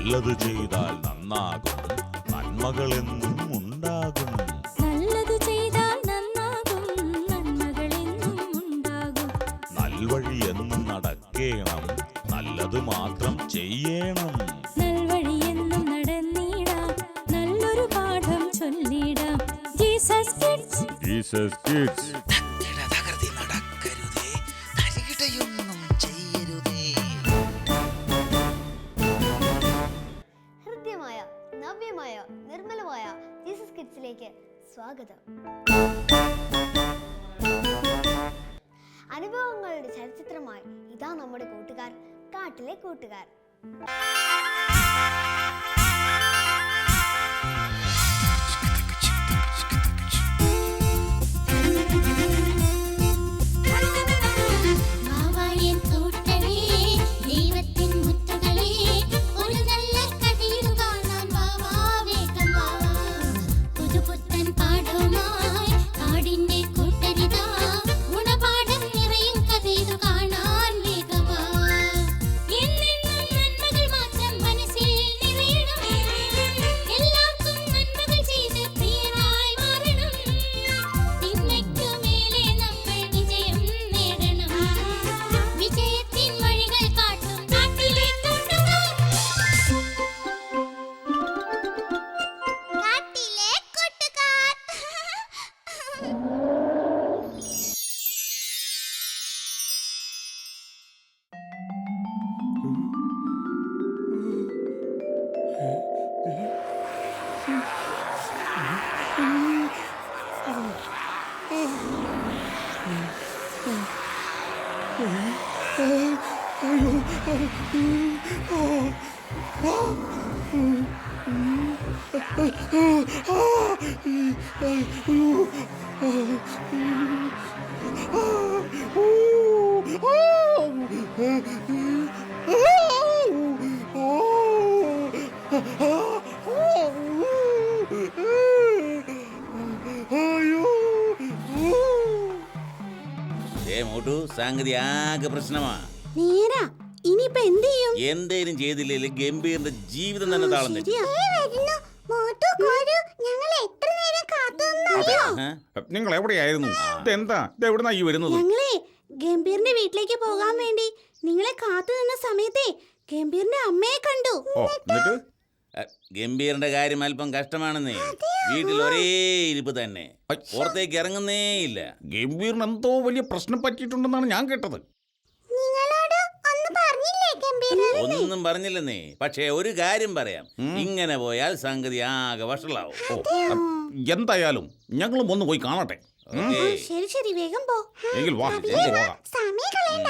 നല്ലത് ചെയ്താൽ നന്നാകും, നന്മകളെന്നും ഉണ്ടാകും. നല്ലത് ചെയ്താൽ നന്നാകും, നന്മകളെന്നും ഉണ്ടാകും. നൽവഴി എന്നും നടക്കേണം, നല്ലത് മാത്രം ചെയ്യണം. നൽവഴി എന്നും നടന്നിടാം, നല്ലൊരു പാഠം ചൊല്ലിടാം. Jesus kids, Jesus kids. ഹൃദ്യമായ, നവ്യമായ, നിർമ്മലമായ ജീസസ് കിഡ്സിലേക്ക് സ്വാഗതം. അനുഭവങ്ങളുടെ ചലച്ചിത്രമായി ഇതാ നമ്മുടെ കൂട്ടുകാർ, കാട്ടിലെ കൂട്ടുകാർ. സംഗതി ആകെ പ്രശ്നമാ. ഇനിയിപ്പോ എന്ത് ചെയ്യും? എന്തേലും ചെയ്തില്ലെങ്കിൽ ഗംഭീറിന്റെ ജീവിതം തന്നെ താളം തെറ്റി. നിങ്ങൾ എവിടെയായിരുന്നു? ഇതെന്താ, ഇതെവിടുന്നാ ഈ വരുന്നത്? ഞങ്ങളെ ഗംഭീറിന്റെ വീട്ടിലേക്ക് പോകാൻ വേണ്ടി നിങ്ങളെ കാത്തു നിന്ന സമയത്തെ ഗംഭീറിന്റെ അമ്മയെ കണ്ടു. എന്നിട്ട് ഗംഭീറിന്റെ കാര്യം അല്പം കഷ്ടമാണെന്നേ. വീട്ടിൽ ഒരേ ഇരിപ്പ് തന്നെ, പുറത്തേക്ക് ഇറങ്ങുന്നേ ഇല്ല. ഗംഭീറിന് എന്തോ വലിയ പ്രശ്നം പറ്റിയിട്ടുണ്ടെന്നാണ് ഞാൻ കേട്ടത്. ഒന്നും പറഞ്ഞില്ലെന്നേ. പക്ഷേ ഒരു കാര്യം പറയാം, ഇങ്ങനെ പോയാൽ സംഗതി ആകെ വഷളാവും. എന്തായാലും ഞങ്ങളും ഒന്ന് പോയി കാണട്ടെ. ശരി ശരി, വേഗം പോ. എങ്കിൽ വാ, പോകാം. സമയം കളയണ്ട.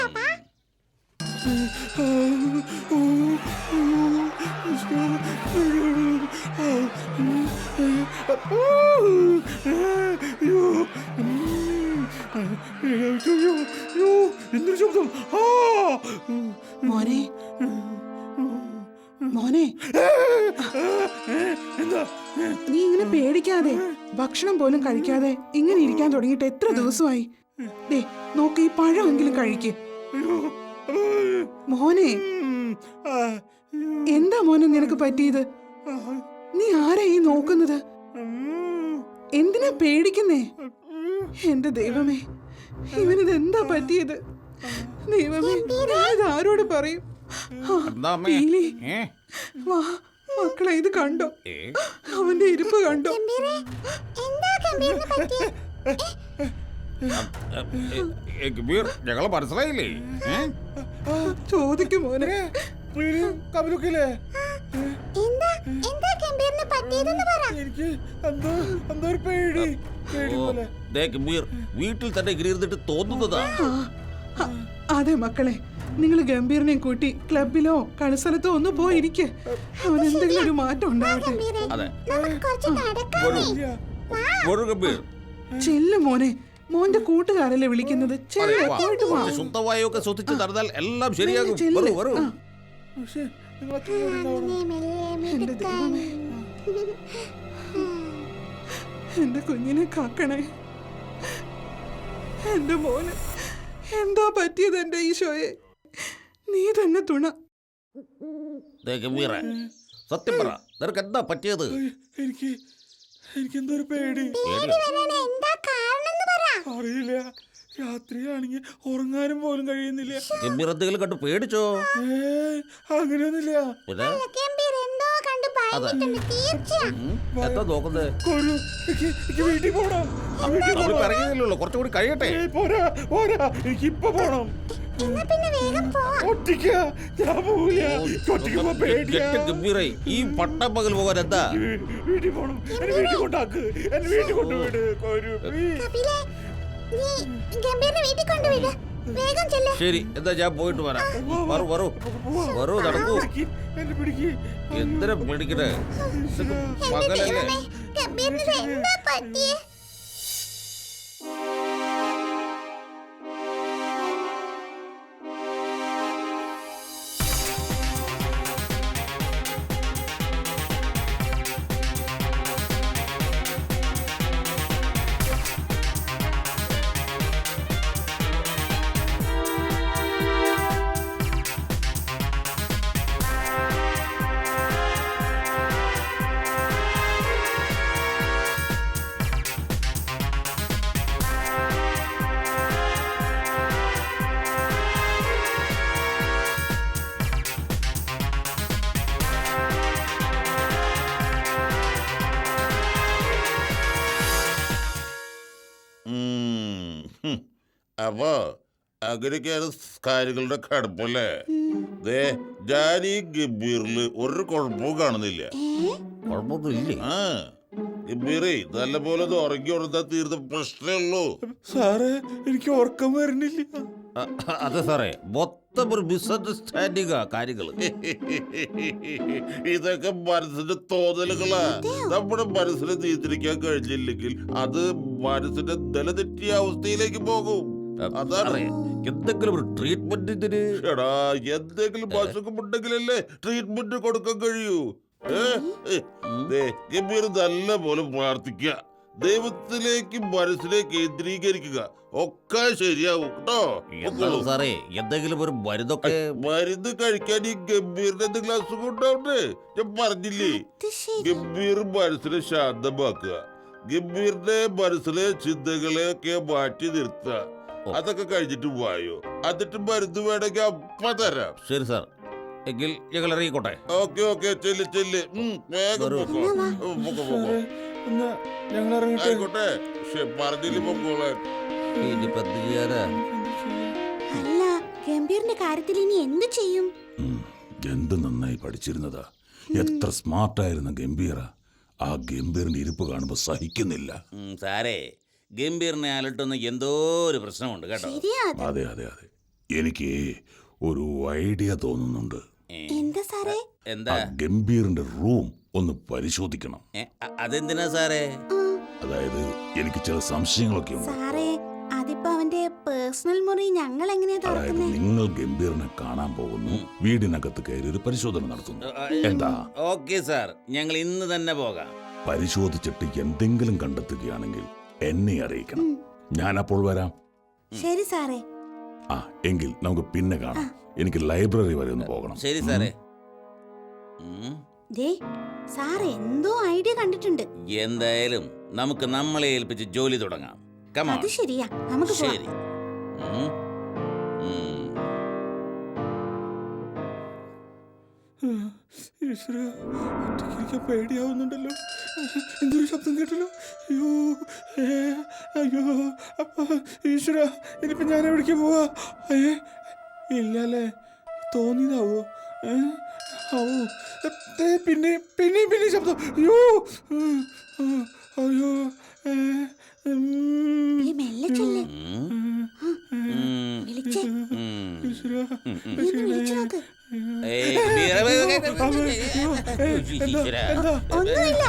എന്തൊരു ശബ്ദം! മോനെ, മോനെ, എന്താ? നീ ഇങ്ങനെ പേടിക്കാതെ, ഭക്ഷണം പോലും കഴിക്കാതെ ഇങ്ങനെ ഇരിക്കാൻ തുടങ്ങിയിട്ട് എത്ര ദിവസമായി? ദേ നോക്ക്, ഈ പഴമെങ്കിലും കഴിക്ക് മോനെ. എന്താ മോനെ നിനക്ക് പറ്റിയത്? നീ ആരാ ഈ നോക്കുന്നത്? എന്തിനാ പേടിക്കുന്നേ? എന്റെ ദൈവമേ, ഇവനിത് എന്താ പറ്റിയത്? ദൈവമേ, ഇത് ആരോട് പറയും? വാ മക്കളെ, ഇത് കണ്ടോ? അവന്റെ ഇരിപ്പ് കണ്ടോ? ഞങ്ങളെ മനസ്സിലായില്ലേ? ചോദിക്കും മോനെ. വീട്ടിൽ തന്നെ ഇരുന്നിട്ട് തോന്നുന്നതാ. അതെ മക്കളെ, നിങ്ങൾ ഗംഭീറിനെയും കൂട്ടി ക്ലബിലോ കളിസ്ഥലത്തോ ഒന്ന് പോയിരിക്കെ. അവൻ എന്തെങ്കിലും ഒരു മാറ്റം ഉണ്ടാവട്ടെ. ചെല്ലു മോനെ, മോന്റെ കൂട്ടുകാരല്ലേ വിളിക്കുന്നത്. ശുദ്ധവായൊക്കെ ശ്രദ്ധിച്ചു നടന്നാൽ എല്ലാം ശരിയാകും. എന്റെ ദൈവമേ, എന്റെ കുഞ്ഞിനെ കാക്കണേ. എന്റെ മോന് എന്താ പറ്റിയത്? എന്റെ ഈശോയെ, നീ തന്നെ തുണ. സത്യം പറ, നിനക്ക് എന്താ പറ്റിയത്? എനിക്കെന്തൊരു പേടി. എന്താ കാരണം എന്ന് പറ. അറിയില്ല, രാത്രിയാണെങ്കിൽ ഉറങ്ങാനും പോലും കഴിയുന്നില്ല. ഗംഭീർ എന്തെങ്കിലും കണ്ട് പേടിച്ചോ? അങ്ങനെയൊന്നുമില്ല. പിന്നെ ഗംഭീർ എന്തോ കണ്ട് ഭയന്നിട്ടുണ്ട് തീർച്ചയാ. എന്താ നോക്കുന്നത്? വീട്ടിൽ പോണം. പറയുന്നില്ലല്ലോ, കുറച്ചുകൂടി കഴിയട്ടെ. പോരാ പോരാ, എനിക്കിപ്പൊ പോണം. എന്നാ പിന്നെ വേഗം പോ. ഒറ്റയ്ക്ക ഞാൻ പോവില്ല. ഒറ്റയ്ക്ക് പോവാൻ പേടിയാ. ഗംഭീറേ, ഈ പട്ടപ്പകൽ പോകാൻ എന്താ? വീട്ടിൽ പോണം. എന്നെ വീട്ടിൽ കൊണ്ടാക്ക്. എന്നെ വീട്ടിൽ കൊണ്ടുവിട്. കപിലേ, നീ ഗംഭീറിനെ വീട്ടിൽ കൊണ്ടുവിട്. വേഗം ചെല്ല്. ശരി, എന്താ ഞാൻ പോയിട്ട് വരാം. വരൂ വരൂ വരൂ, നടക്കൂ. എന്നെ പിടിക്ക്. എന്തിനാ പേടിക്കണേ? എന്റെ പകലല്ലേ? ദൈവമേ, ഗംഭീറിന് എന്താ പറ്റിയേ? അപ്പൊ അങ്ങനെയൊക്കെയാണ് കാര്യങ്ങളുടെ കടുപ്പല്ലേ? ദേ, ഞാൻ ഈ ഗംഭീറില് ഒരു കുഴപ്പവും കാണുന്നില്ല. കുഴപ്പമൊന്നുമില്ലേ? ആ ഗംഭീറേ, നല്ല പോലെ ഉറങ്ങി ഉറങ്ങാ തീർന്ന പ്രശ്നമേ ഉള്ളൂ. സാറേ, എനിക്ക് ഉറക്കം വരുന്നില്ല. അതെ സാറേ, മൊത്തം ഒരു മിസ്അണ്ടർസ്റ്റാൻഡിംഗാ കാര്യങ്ങള്. ഇതൊക്കെ മനസ്സിന്റെ തോന്നലുകളാ. നമ്മുടെ മനസ്സിനെ നിയന്ത്രിക്കാൻ കഴിഞ്ഞില്ലെങ്കിൽ അത് മനസ്സിന്റെ നിലതെറ്റിയ അവസ്ഥയിലേക്ക് പോകും. അതാണ്. എന്തെങ്കിലും ഒരു ട്രീറ്റ്മെന്റ് എടാ, എന്തെങ്കിലും അസുഖമുണ്ടെങ്കിലല്ലേ ട്രീറ്റ്മെന്റ് കൊടുക്കാൻ കഴിയൂ. ഗംഭീർ നല്ല പോലെ പ്രാർത്ഥിക്കുക, ദൈവത്തിലേക്ക് മനസ്സിനെ കേന്ദ്രീകരിക്കുക, ഒക്കെ ശരിയാവും കേട്ടോ. സാറേ, എന്തെങ്കിലും ഒരു മരുന്നൊക്കെ. മരുന്ന് കഴിക്കാൻ ഈ ഗംഭീറിന് എന്തെങ്കിലും അസുഖം ഉണ്ടാവണ്ടേ? ഞാൻ പറഞ്ഞില്ലേ, ഗംഭീർ മനസ്സിനെ ശാന്തമാക്കുക, ഗംഭീറിന്റെ മനസ്സിലെ ചിന്തകളെ ഒക്കെ മാറ്റി നിർത്തുക. അതൊക്കെ കഴിഞ്ഞിട്ട് വായോ, എന്നിട്ട് മരുന്ന് വേണമെങ്കിൽ അപ്പ തരാം. ശരി സാർ, എങ്കിൽ ഞങ്ങൾ ഇറങ്ങിക്കോട്ടെ. ഓക്കെ ഓക്കെ, ചെല്ല് ചെല്ല്, വേഗം പൊക്കോ. ഞങ്ങൾ ഇറങ്ങട്ടെ. ആയിക്കോട്ടെ, പറഞ്ഞില്ല പൊക്കോളാൻ. ഇനിയിപ്പോ എന്ത് ചെയ്യാനാ? അല്ല, ഗംഭീറിന്റെ കാര്യത്തിൽ ഇനി എന്ത് ചെയ്യും? എന്ത് നന്നായി പഠിച്ചിരുന്നതാ. എത്ര സ്മാർട്ടായിരുന്ന ഗംഭീര. ആ ഗംഭീറിന്റെ ഇരിപ്പ് കാണുമ്പോ സഹിക്കുന്നില്ല. സാറേ, ഗംഭീറിനെ അലട്ടുന്ന എന്തോ ഒരു പ്രശ്നമുണ്ട് കേട്ടോ. ശരിയാ അത്. അതെ അതെ അതെ, എനിക്ക് ഒരു ഐഡിയ തോന്നുന്നുണ്ട്. എന്താ സാറേ? എന്താ? ആ ഗംഭീറിന്റെ റൂം ഒന്ന് പരിശോധിക്കണം. അതെന്തിനാ സാറേ? അതായത് എനിക്ക് ചില സംശയങ്ങളൊക്കെ ഉണ്ട്. സാറേ, അതിപ്പോ അവന്റെ പേഴ്സണൽ മുറി ഞങ്ങൾ എങ്ങനെയാ അതായത് തുറക്കുന്നത്? നിങ്ങൾ ഗംഭീറിനെ കാണാൻ പോകുന്നു, വീടിനകത്ത് കയറി ഒരു പരിശോധന നടത്തുന്നു. എന്താ? ഓക്കെ സാർ, ഞങ്ങൾ ഇന്ന് തന്നെ പോകാം. പരിശോധിച്ചിട്ട് എന്തെങ്കിലും കണ്ടെത്തുകയാണെങ്കിൽ എന്നെ അറിയിക്കണം. ഞാൻ അപ്പോൾ വരാം. ശരി സാറേ. ആ, എങ്കിൽ നമുക്ക് പിന്നെ കാണാം. എനിക്ക് ലൈബ്രറി വരെ ഒന്ന് പോകണം. ശരി സാറേ. ദേ, സാർ എന്തോ ഐഡിയ കണ്ടിട്ടുണ്ട്. എന്തായാലും നമുക്ക് നമ്മളെ ഏൽപ്പിച്ച് ജോലി തുടങ്ങാം. Come on. അത് ശരിയാ, നമുക്ക് പോവാം. ശരി. ഈശ്വര, ഒറ്റയ്ക്കിരിക്കാൻ പേടിയാവുന്നുണ്ടല്ലോ. എന്തൊരു ശബ്ദം കേട്ടല്ലോ. അയ്യോ, അയ്യോ, ഈശ്വര, ഇനിയിപ്പോ ഞാൻ എവിടേക്ക് പോവാ? ഇല്ലല്ലേ, തോന്നിയതാവോ? ആവോ, പിന്നെ പിന്നെ പിന്നെ ശബ്ദം. അയ്യോ, അയ്യോ, നീ മെല്ലെ ചെല്ല്. വിളിച്ചേ. ഈശ്വര, നീ ഒന്ന് വിളിച്ചു നോക്ക്. ഒന്നുമില്ല,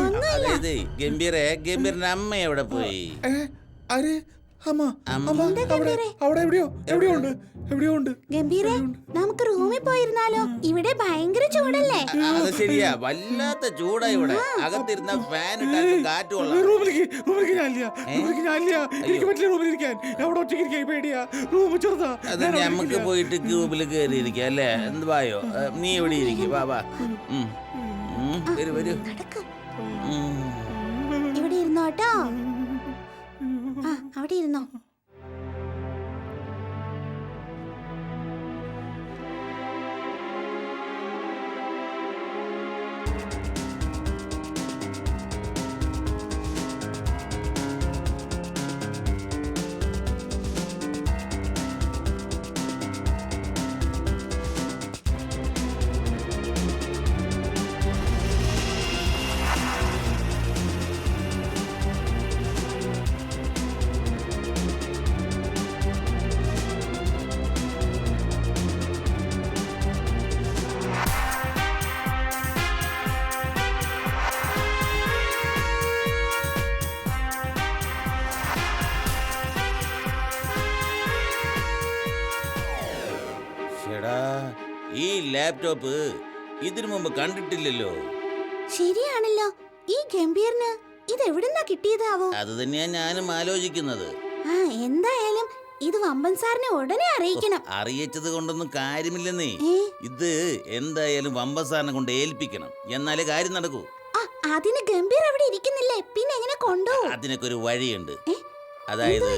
ഒന്നുമില്ല. ഗംഭീറിന്റെ അമ്മ എവിടെ പോയി? ആര്? അമ്മ അമ്മ. അമ്മ അവിടെ എവിടെയോ ഉണ്ട് ഗംഭീരെ നമുക്ക് റൂമിൽ പോയിരുന്നാലോ? ഇവിടെ ഭയങ്കര ചൂടല്ലേ? അത് ശരിയാ, വല്ലാത്ത ചൂടാ ഇവിടെ. അകത്തിരുന്ന ഫാൻ ഇട്ടാൽ കാറ്റ് കൊള്ളാം. റൂമിലേക്ക് ഞാനില്ല എനിക്ക് പറ്റില്ല റൂമിലിരിക്കാൻ. ഞാൻ അവിടെ ഒറ്റയ്ക്ക് പേടിയാ. റൂം ചെറുതാ. അത് ഞമ്മക്ക് പോയിട്ട് ക്യൂബിൽ കയറിയിരിക്കാം അല്ലേ? എന്ത് വായോ, നീ ഇവിടെ ഇരിക്കും. വാ വാ. വരൂ വരൂ. നടക്ക്. ഇവിടെ ഇരുന്നോ കേട്ടോ. ആ അവിടെ ഇരുന്നോ. എടാ, ഈ ലാപ്ടോപ്പ് ഇതിനു മുമ്പ് കണ്ടിട്ടില്ലല്ലോ. ശരിയാണല്ലോ. ഈ ഗംഭീറിന് ഇത് എവിടുന്നാ കിട്ടിയതാവോ? അത് തന്നെയാ ഞാനും ആലോചിക്കുന്നത്. ആ എന്തായാലും ഇത് വമ്പൻ സാറിനെ ഉടനെ അറിയിക്കണം. അറിയിച്ചത് കൊണ്ടൊന്നും കാര്യമില്ലെന്നേ. ഏ? ഇത് എന്തായാലും വമ്പസാറിനെ കൊണ്ട് ഏൽപ്പിക്കണം, എന്നാലേ കാര്യം നടക്കൂ. ആ അതിന് ഗംഭീർ അവിടെ ഇരിക്കുന്നില്ലേ, പിന്നെ എങ്ങനെ കൊണ്ടുപോകും? അതിനൊക്കെ ഒരു വഴിയുണ്ട്. ഏ? അതായത്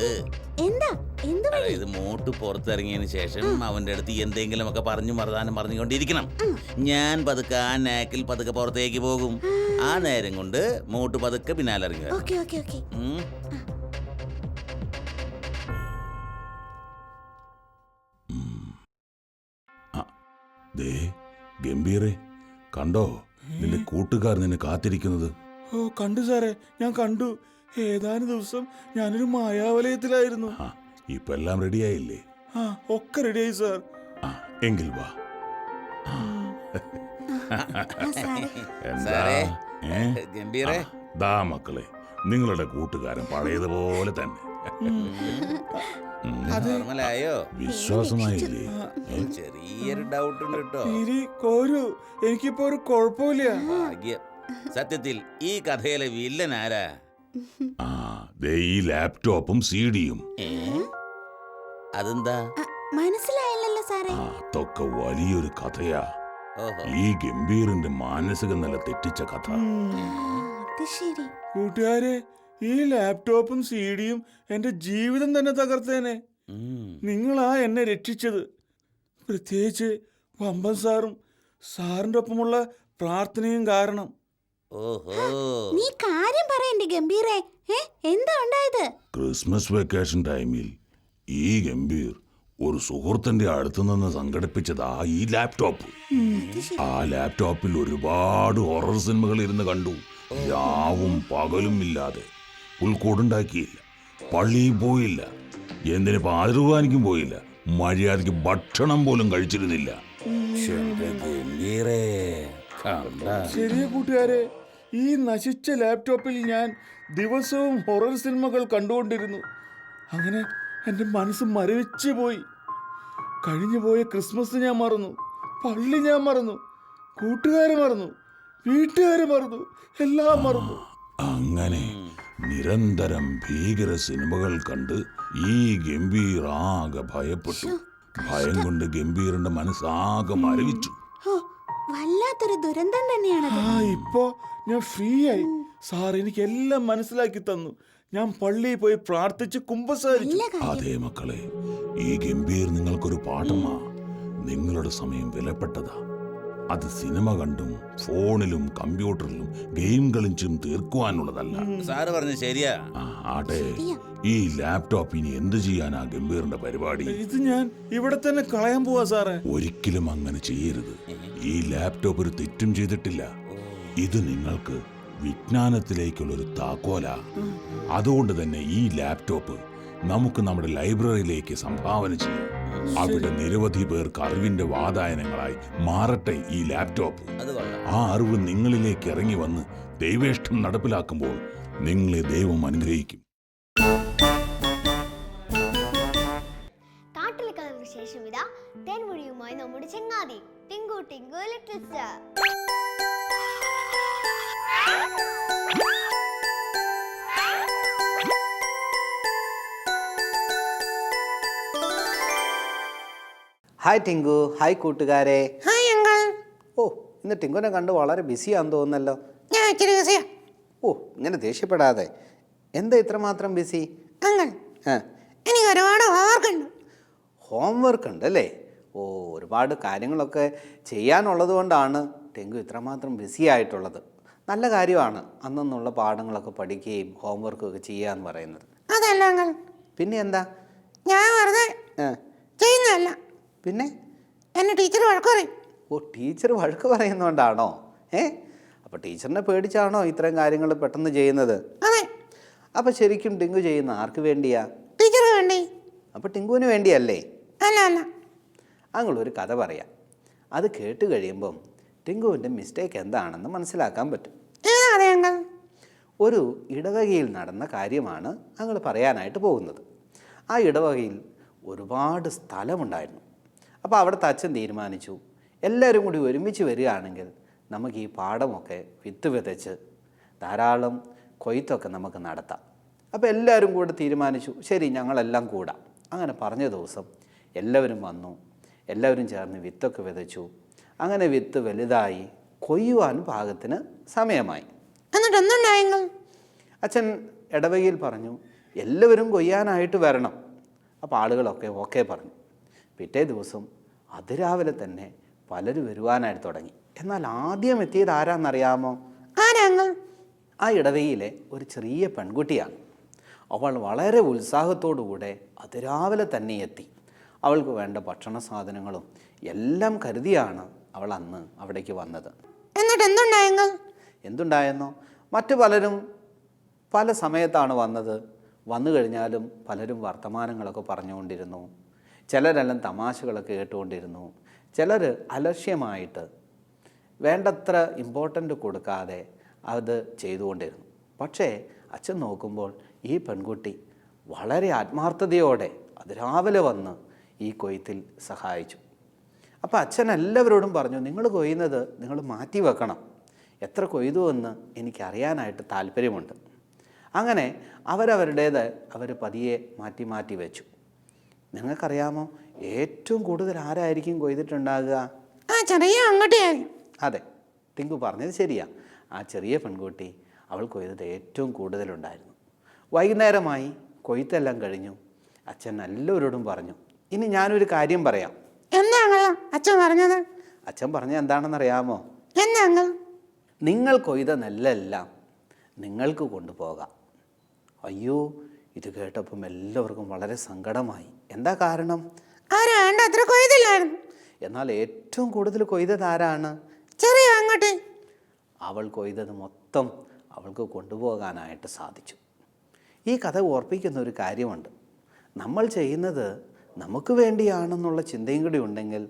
എന്താ എന്ത് വഴി? അതായത് മോട്ട് പുറത്തിറങ്ങിയതിന് ശേഷം അവന്റെ അടുത്ത് എന്തെങ്കിലുമൊക്കെ പറഞ്ഞു മറുതാനം പറഞ്ഞുകൊണ്ടിരിക്കണം. ഞാൻ പതുക്കെ ആ നാക്കിൽ പതുക്കെ പുറത്തേക്ക് പോകും. ആ നേരം കൊണ്ട് മോട്ട് പതുക്കെ പിന്നാലെ ഇറങ്ങി വരും. Okay okay okay. ദേ ഗംഭീറെ, കണ്ടോ നിന്റെ കൂട്ടുകാർ നിന്നെ കാത്തിരിക്കുന്നത്? ഓ കണ്ടു സാറേ, ഞാൻ കണ്ടു. ഏതാനും ദിവസം ഞാനൊരു മായാവലയത്തിലായിരുന്നു. ആ ഇപ്പൊ എല്ലാം റെഡിയായില്ലേ? ആ ഒക്കെ റെഡിയായി സാർ. ആ എങ്കിൽ വാ. എന്താ സാറേ, ഏ? ഗംഭീറെ. ആ, ദാ മക്കളെ, നിങ്ങളുടെ കൂട്ടുകാരൻ പഴയതുപോലെ തന്നെ. നോർമലായോ? വിശ്വാസമായില്ലേ? ചെറിയൊരു ഡൗട്ട് ഉണ്ട് കേട്ടോ. കോരു, എനിക്കിപ്പോ ഒരു കുഴപ്പമില്ല. ഭാഗ്യം. സത്യത്തിൽ ഈ കഥയിലെ വില്ലൻ ആരാ? ആ ദേ ഈ ലാപ്ടോപ്പും സിഡിയും. അതെന്താ? മനസ്സിലായില്ലല്ലോ സാറേ. അതൊക്കെ വലിയൊരു കഥയാ. ഓഹോ. ഈ ഗംഭീറിന്റെ മാനസിക നില തെറ്റിച്ച കഥ. അത് ശരി. കൂട്ടുകാരെ, ഈ ലാപ്ടോപ്പും സിഡിയും എന്റെ ജീവിതം തന്നെ തകർത്തേനെ. നിങ്ങളാ എന്നെ രക്ഷിച്ചത്. പ്രത്യേകിച്ച് വമ്പൻ സാറും സാറിന്റെ ഒപ്പമുള്ള പ്രാർത്ഥനയും കാരണം. ഓഹോ. നീ കാര്യം പറയണ്ടേ ഗംഭീരെ? എന്താ ഉണ്ടായത്? ക്രിസ്മസ് വെക്കേഷൻ ടൈമിൽ ഈ ഗംഭീർ ഒരു സുഹൃത്തിന്റെ അടുത്തു നിന്ന് സംഘടിപ്പിച്ചതാ ഈ ലാപ്ടോപ്പ്. ആ ലാപ്ടോപ്പിൽ ഒരുപാട് ഹൊറർ സിനിമകൾ ഇരുന്ന് കണ്ടു. രാവും പകലും ഇല്ലാതെ. ഉൾക്കൂടുണ്ടാക്കിയില്ല, പള്ളിയിൽ പോയില്ല, എന്തിന് പാതിരുവാനിക്കും പോയില്ല, മര്യാദയ്ക്ക് ഭക്ഷണം പോലും കഴിച്ചിരുന്നില്ല. ശരിയ കൂട്ടുകാരെ, ഈ നശിച്ച ലാപ്ടോപ്പിൽ ഞാൻ ദിവസവും ഹൊറർ സിനിമകൾ കണ്ടുകൊണ്ടിരുന്നു. അങ്ങനെ എൻ്റെ മനസ്സ് മരവിച്ചു പോയി. കഴിഞ്ഞു പോയ ക്രിസ്മസ് ഞാൻ മറന്നു, പള്ളി ഞാൻ മറന്നു, കൂട്ടുകാരെ മറന്നു, വീട്ടുകാരെ മറന്നു, എല്ലാം മറന്നു. അങ്ങനെ നിരന്തരം ഭീകര സിനിമകൾ കണ്ട് ഈ ഗംഭീർ ആകെ ഭയപ്പെട്ടു. ഭയം കൊണ്ട് ഗംഭീറിന്റെ മനസ്സാകെ മരവിച്ചു. വല്ലാത്തൊരു ദുരന്തം തന്നെയാണത്. ഇപ്പോ ഞാൻ ഫ്രീ ആയി. സാർ എനിക്ക് എല്ലാം മനസ്സിലാക്കി തന്നു. ഞാൻ പള്ളിയിൽ പോയി പ്രാർത്ഥിച്ച് കുമ്പസാരിച്ചു. അതേ മക്കളെ, ഈ ഗംഭീർ നിങ്ങൾക്കൊരു പാഠമാ. നിങ്ങളുടെ സമയം വിലപ്പെട്ടതാ. അത് സിനിമ കണ്ടും ഫോണിലും കമ്പ്യൂട്ടറിലും ഗെയിം കളിച്ചും തീർക്കുവാനുള്ളതല്ല. സാറ് പറഞ്ഞ ശരിയാ. ആട്ടെ, ഈ ലാപ്ടോപ്പ് ഇനി എന്ത് ചെയ്യാനാ ഗംഭീറിന്റെ പരിപാടി? ഇത് ഞാൻ ഇവിടെ തന്നെ കളയാൻ പോവാ സാറേ. ഒരിക്കലും അങ്ങനെ ചെയ്യരുത്. ഈ ലാപ്ടോപ്പ് ഒരു തെറ്റും ചെയ്തിട്ടില്ല. ഇത് നിങ്ങൾക്ക് വിജ്ഞാനത്തിലേക്കുള്ളൊരു താക്കോലാ. അതുകൊണ്ട് തന്നെ ഈ ലാപ്ടോപ്പ് നമുക്ക് നമ്മുടെ ലൈബ്രറിയിലേക്ക് സംഭാവന ചെയ്യാം. അവിടെ നിരവധി പേർക്ക് അറിവിന്റെ വാതായനങ്ങളായി മാറട്ടെ ഈ ലാപ്ടോപ്പ്. ആ അറിവ് നിങ്ങളിലേക്ക് ഇറങ്ങി വന്ന് ദൈവേഷ്ടം നടപ്പിലാക്കുമ്പോൾ നിങ്ങളെ ദൈവം അനുഗ്രഹിക്കും. ഹായ് ടിങ്കു, ഹായ് കൂട്ടുകാരെ. Hi uncle. ഓ, ഇന്ന് ടിങ്കുനെ കണ്ട് വളരെ ബിസിയാന്ന് തോന്നുന്നല്ലോ. ഞാൻ ഇച്ചിരി ബിസിയാ. ഓ, ഇങ്ങനെ ദേഷ്യപ്പെടാതെ. എന്താ ഇത്രമാത്രം ബിസി? അങ്കിൾ, ആ, എനിക്ക് ഒരുപാട് ഹോംവർക്ക് ഉണ്ട്. ഹോംവർക്ക് ഉണ്ടല്ലേ? ഓ, ഒരുപാട് കാര്യങ്ങളൊക്കെ ചെയ്യാനുള്ളത് കൊണ്ടാണ് ടിങ്കു ഇത്രമാത്രം ബിസി ആയിട്ടുള്ളത്. നല്ല കാര്യമാണ് അന്നുള്ള പാഠങ്ങളൊക്കെ പഠിക്കുകയും ഹോംവർക്കൊക്കെ ചെയ്യുക എന്ന് പറയുന്നത്. അതല്ല അങ്കിൾ. പിന്നെ എന്താ? ഞാൻ വെറുതെ ചെയ്യുന്നതല്ല. പിന്നെ എന്നെ ടീച്ചർ വഴക്ക് പറയും. ഓ, ടീച്ചർ വഴക്ക് പറയുന്നതുകൊണ്ടാണോ? അപ്പോൾ ടീച്ചറിനെ പേടിച്ചാണോ ഇത്രയും കാര്യങ്ങൾ പെട്ടെന്ന് ചെയ്യുന്നത്? അതെ. അപ്പോൾ ശരിക്കും ടിങ്കു ചെയ്യുന്ന ആർക്ക് വേണ്ടിയാ? ടീച്ചർക്ക് വേണ്ടി. അപ്പോൾ ടിങ്കുവിന് വേണ്ടിയല്ലേ? അല്ല അല്ല. അങ്ങനൊരു കഥ പറയാം. അത് കേട്ട് കഴിയുമ്പം ടിങ്കുവിൻ്റെ മിസ്റ്റേക്ക് എന്താണെന്ന് മനസ്സിലാക്കാൻ പറ്റും. ഏതാ കഥ അങ്കിൾ? ഒരു ഇടവകയിൽ നടന്ന കാര്യമാണ് ഞങ്ങൾ പറയാനായിട്ട് പോകുന്നത്. ആ ഇടവകയിൽ ഒരുപാട് സ്ഥലമുണ്ടായിരുന്നു. അപ്പോൾ അവിടുത്തെ അച്ഛൻ തീരുമാനിച്ചു, എല്ലാവരും കൂടി ഒരുമിച്ച് വരികയാണെങ്കിൽ നമുക്ക് ഈ പാടമൊക്കെ വിത്ത് വിതച്ച് ധാരാളം കൊയ്ത്തൊക്കെ നമുക്ക് നടത്താം. അപ്പോൾ എല്ലാവരും കൂടെ തീരുമാനിച്ചു, ശരി ഞങ്ങളെല്ലാം കൂടാം. അങ്ങനെ പറഞ്ഞ ദിവസം എല്ലാവരും വന്നു, എല്ലാവരും ചേർന്ന് വിത്തൊക്കെ വിതച്ചു. അങ്ങനെ വിത്ത് വലുതായി കൊയ്യുവാൻ പാകത്തിന് സമയമായി. എന്നിട്ട് എന്തുണ്ടായെങ്കിൽ? അച്ഛൻ ഇടവകയിൽ പറഞ്ഞു, എല്ലാവരും കൊയ്യാനായിട്ട് വരണം. അപ്പോൾ ആളുകളൊക്കെ ഓക്കെ പറഞ്ഞു. പിറ്റേ ദിവസം അതിരാവിലെ തന്നെ പലരും വരുവാനായിട്ട് തുടങ്ങി. എന്നാൽ ആദ്യം എത്തിയത് ആരാന്നറിയാമോ? ആരാങ്ങൾ? ആ ഇടവകയിലെ ഒരു ചെറിയ പെൺകുട്ടിയാണ്. അവൾ വളരെ ഉത്സാഹത്തോടുകൂടെ അതിരാവിലെ തന്നെ എത്തി. അവൾക്ക് വേണ്ട ഭക്ഷണ സാധനങ്ങളും എല്ലാം കരുതിയാണ് അവൾ അന്ന് അവിടേക്ക് വന്നത്. എന്നിട്ട് എന്തുണ്ടായെങ്കിൽ? എന്തുണ്ടായെന്നോ? മറ്റു പലരും പല സമയത്താണ് വന്നത്. വന്നു കഴിഞ്ഞാലും പലരും വർത്തമാനങ്ങളൊക്കെ പറഞ്ഞുകൊണ്ടിരുന്നു. ചിലരെല്ലാം തമാശകളൊക്കെ കേട്ടുകൊണ്ടിരുന്നു. ചിലർ അലക്ഷ്യമായിട്ട് വേണ്ടത്ര ഇമ്പോർട്ടൻ്റ് കൊടുക്കാതെ അത് ചെയ്തുകൊണ്ടിരുന്നു. പക്ഷേ അച്ഛൻ നോക്കുമ്പോൾ ഈ പെൺകുട്ടി വളരെ ആത്മാർത്ഥതയോടെ അതിരാവിലെ വന്ന് ഈ കൊയ്ത്തിൽ സഹായിച്ചു. അപ്പോൾ അച്ഛൻ എല്ലാവരോടും പറഞ്ഞു, നിങ്ങൾ കൊയ്യുന്നത് നിങ്ങൾ മാറ്റി വെക്കണം. എത്ര കൊയ്തുവെന്ന് എനിക്കറിയാനായിട്ട് താല്പര്യമുണ്ട്. അങ്ങനെ അവരവരുടേത് അവർ പതിയെ മാറ്റി മാറ്റി വെച്ചു. നിങ്ങൾക്കറിയാമോ ഏറ്റവും കൂടുതൽ ആരായിരിക്കും കൊയ്തിട്ടുണ്ടാകുക? ആ ചെറിയ പെൺകുട്ടിയായിരിക്കും. അതെ, ടിങ്കു പറഞ്ഞത് ശരിയാ. ആ ചെറിയ പെൺകുട്ടി അവൾ കൊയ്തത് ഏറ്റവും കൂടുതലുണ്ടായിരുന്നു. വൈകുന്നേരമായി, കൊയ്ത്തെല്ലാം കഴിഞ്ഞു. അച്ഛൻ എല്ലാവരോടും പറഞ്ഞു, ഇനി ഞാനൊരു കാര്യം പറയാം. എന്താ അച്ഛൻ പറഞ്ഞത്? അച്ഛൻ പറഞ്ഞത് എന്താണെന്നറിയാമോ? എന്താ? നിങ്ങൾ കൊയ്ത നെല്ലെല്ലാം നിങ്ങൾക്ക് കൊണ്ടുപോകാം. അയ്യോ, ഇത് കേട്ടപ്പം എല്ലാവർക്കും വളരെ സങ്കടമായി. എന്താ കാരണം? അത്ര കൊയ്തില്ലായിരുന്നു. എന്നാൽ ഏറ്റവും കൂടുതൽ കൊയ്തത് ആരാണ്? ചെറിയ അങ്ങോട്ട്. അവൾ കൊയ്തത് മൊത്തം അവൾക്ക് കൊണ്ടുപോകാനായിട്ട് സാധിച്ചു. ഈ കഥ ഓർപ്പിക്കുന്ന ഒരു കാര്യമുണ്ട്. നമ്മൾ ചെയ്യുന്നത് നമുക്ക് വേണ്ടിയാണെന്നുള്ള ചിന്തയും കൂടി ഉണ്ടെങ്കിൽ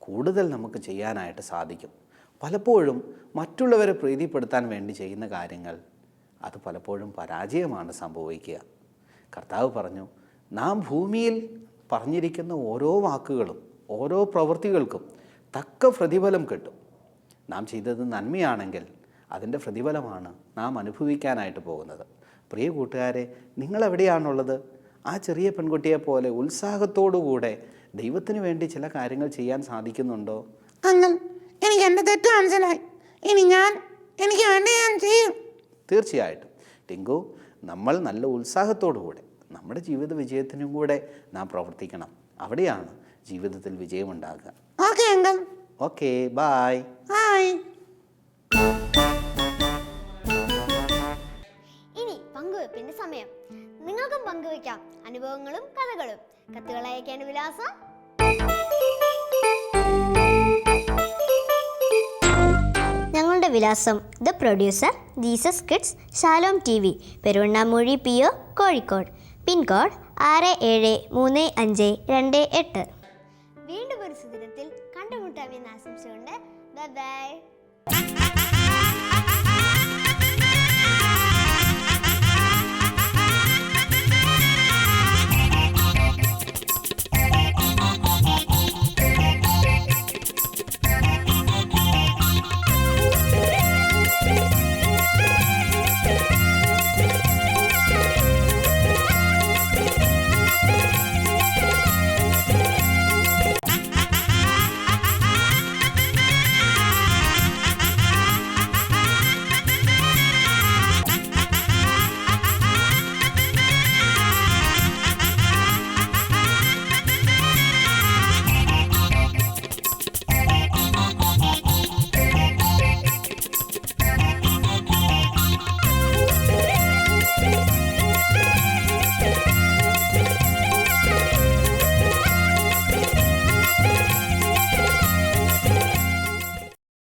കൂടുതൽ നമുക്ക് ചെയ്യാനായിട്ട് സാധിക്കും. പലപ്പോഴും മറ്റുള്ളവരെ പ്രീതിപ്പെടുത്താൻ വേണ്ടി ചെയ്യുന്ന കാര്യങ്ങൾ അത് പലപ്പോഴും പരാജയമാണ് സംഭവിക്കുക. കർത്താവ് പറഞ്ഞു, നാം ഭൂമിയിൽ പറഞ്ഞിരിക്കുന്ന ഓരോ വാക്കുകളും ഓരോ പ്രവൃത്തികൾക്കും തക്ക പ്രതിഫലം കിട്ടും. നാം ചെയ്തത് നന്മയാണെങ്കിൽ അതിൻ്റെ പ്രതിഫലമാണ് നാം അനുഭവിക്കാനായിട്ട് പോകുന്നത്. പ്രിയ കൂട്ടുകാരെ, നിങ്ങളെവിടെയാണുള്ളത്? ആ ചെറിയ പെൺകുട്ടിയെ പോലെ ഉത്സാഹത്തോടുകൂടെ ദൈവത്തിന് വേണ്ടി ചില കാര്യങ്ങൾ ചെയ്യാൻ സാധിക്കുന്നുണ്ടോ? അങ്ങനെ എനിക്ക് എൻ്റെ തെറ്റ് മനസ്സിലായി. ഇനി എനിക്ക് വേണ്ടി ഞാൻ ചെയ്യും. തീർച്ചയായിട്ടും ടിങ്കു, നമ്മൾ നല്ല ഉത്സാഹത്തോടുകൂടെ നമ്മുടെ ജീവിത വിജയത്തിനും കൂടെ നാം പ്രവർത്തിക്കണം. അവിടെയാണ് ജീവിതത്തിൽ വിജയമുണ്ടാകുക. Okay uncle. Okay, bye. Bye. ഇനി പങ്കുവെപ്പിന്റെ സമയം. നിങ്ങൾക്കും പങ്കുവെക്കാം അനുഭവങ്ങളും കഥകളും. കത്തുകൾ അയക്കേണ്ട വിലാസം ഞങ്ങളുടെ വിലാസം: the producer, Jesus kids, Shalom TV, Peruvannamuzhi PO, Kozhikode. Pincode 673528. വീണ്ടും ഒരു സുദിനത്തിൽ കണ്ടുമുട്ടാമെന്ന് ആശംസിച്ചുകൊണ്ട് ബൈ.